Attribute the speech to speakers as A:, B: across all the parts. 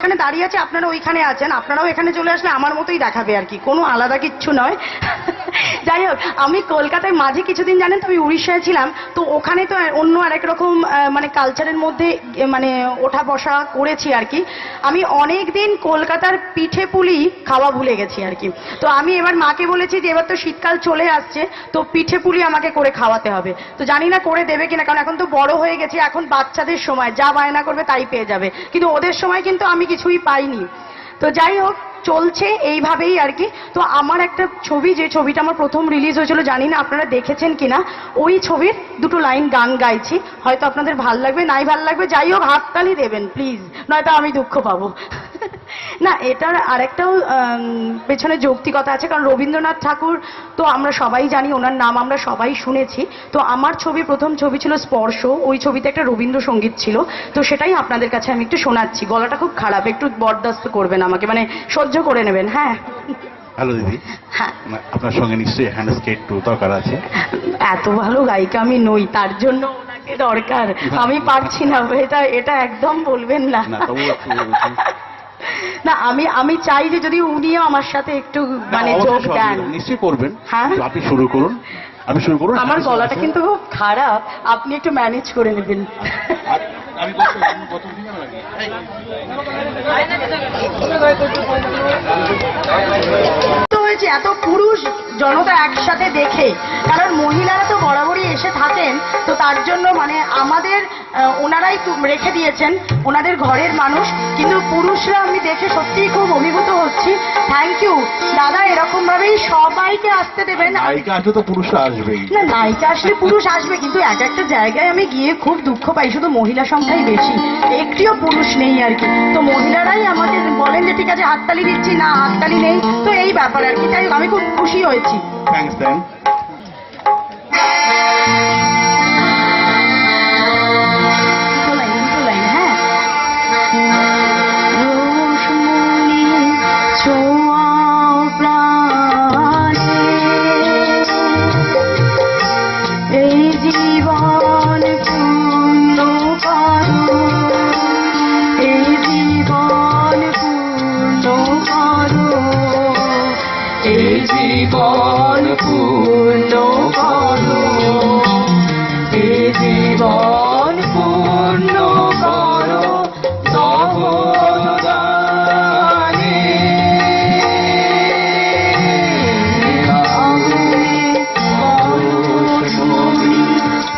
A: এখানে দাঁড়িয়ে আছে, আপনারা ওইখানে আছেন, আপনারাও এখানে চলে আসলে আমার মতোই দেখাবে আর কি, কোনো আলাদা কিচ্ছু নয়। যাই হোক, আমি কলকাতায় মাঝে কিছুদিন জানেন তো আমি উড়িষ্যায় ছিলাম, তো ওখানে তো অন্য আরেক রকম মানে কালচারের মধ্যে মানে ওঠা বসা করেছি আর কি। আমি অনেক দিন কলকাতার পিঠে পুলি খাওয়া ভুলে গেছি আর কি। তো আমি এবার মাকে বলেছি যে এবার তো শীতকাল চলে আসছে, তো পিঠে পুলি আমাকে করে খাওয়াতে হবে। তো জানি না করে দেবে কিনা, কারণ এখন তো বড় হয়ে গেছি, এখন বাচ্চাদের সময় যা বায়না করবে তাই পেয়ে যাবে, কিন্তু ওদের সময় কিন্তু আমি কিছুই পাইনি। তো যাই হোক, চলছে এইভাবেই আর কি। তো আমার একটা ছবি, যে ছবিটা আমার প্রথম রিলিজ হয়েছিল, জানি না আপনারা দেখেছেন কিনা, ওই ছবির দুটো লাইন গান গাইছি, হয়তো আপনাদের ভাল লাগবে নাই ভাল লাগবে, যাই হোক হাততালি দেবেন প্লিজ, নয়তো আমি দুঃখ পাবো। না, এটার আরেকটাও পেছনে যৌক্তিকতা আছে, কারণ রবীন্দ্রনাথ ঠাকুর তো আমরা সবাই জানি, ওনার নাম আমরা সবাই শুনেছি। তো আমার ছবি, প্রথম ছবি ছিল স্পর্শ, ওই ছবিতে একটা রবীন্দ্রসঙ্গীত ছিল, তো সেটাই আপনাদের কাছে আমি একটু শোনাচ্ছি। গলাটা খুব খারাপ, একটু বরদাস্ত করবেন আমাকে, মানে সহ্য করে নেবেন। হ্যাঁ।
B: হ্যালো দিদি।
A: হ্যাঁ,
B: আপনার সঙ্গে নিশ্চয়ই হ্যান্ড স্কেট টু দরকার আছে।
A: এত ভালো গায়িকা আমি নই, তার জন্য ওনাকে দরকার, আমি পারছি না, এটা এটা একদম বলবেন না। না, আমি চাই যে যদি উনিও আমার সাথে একটু মানে যোগ দেন।
B: নিশ্চয়ই করবেন।
A: হ্যাঁ,
B: আপনি শুরু করুন, আপনি শুরু করুন।
A: আমার গলাটা কিন্তু খুব খারাপ, আপনি একটু ম্যানেজ করে নেবেন।
B: আমি
A: হয়েছে এত পুরুষ জনতা একসাথে দেখে, কারণ মহিলারা তো বরাবরই এসে থাকেন, তো তার জন্য মানে আমাদের ওনারাই রেখে দিয়েছেন, ওনাদের ঘরের মানুষ, কিন্তু পুরুষরা আমি দেখে সত্যিই খুব অভিভূত হচ্ছি। থ্যাংক ইউ দাদা, এরকম ভাবেই সবাইকে আসতে দেবেন।
B: নায়িকা আসলে তো পুরুষরা আসবেই।
A: না, নায়িকা আসলে পুরুষ আসবে, কিন্তু এক একটা জায়গায় আমি গিয়ে খুব দুঃখ পাই, শুধু মহিলা সংখ্যাই বেশি, একটিও পুরুষ নেই আর কি। তো মহিলারাই আমাদের বলেন যে ঠিক আছে হাততালি দিচ্ছি, না হাততালি নেই, তো এই ব্যাপার আর কি। তাই আমি খুব খুশি হয়েছি।
B: থ্যাঙ্কস দেন।
C: জীবন পূর্ণ করো, এই জীবন পূর্ণ করো তব দানে। পরশমণি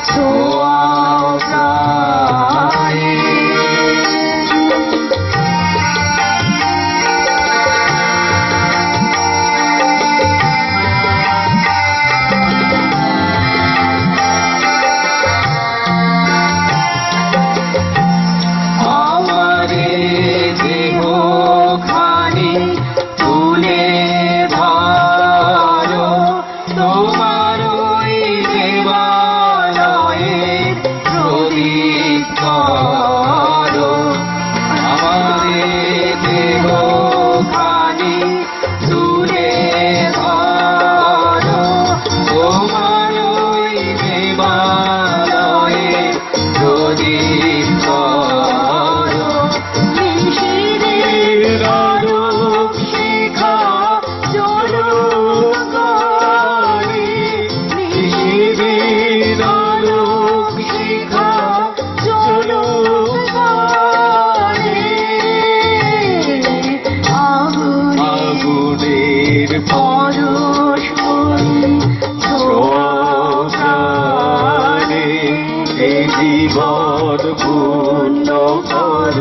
C: ছোঁয়াও প্রাণে। জীবন পূর্ণ করো।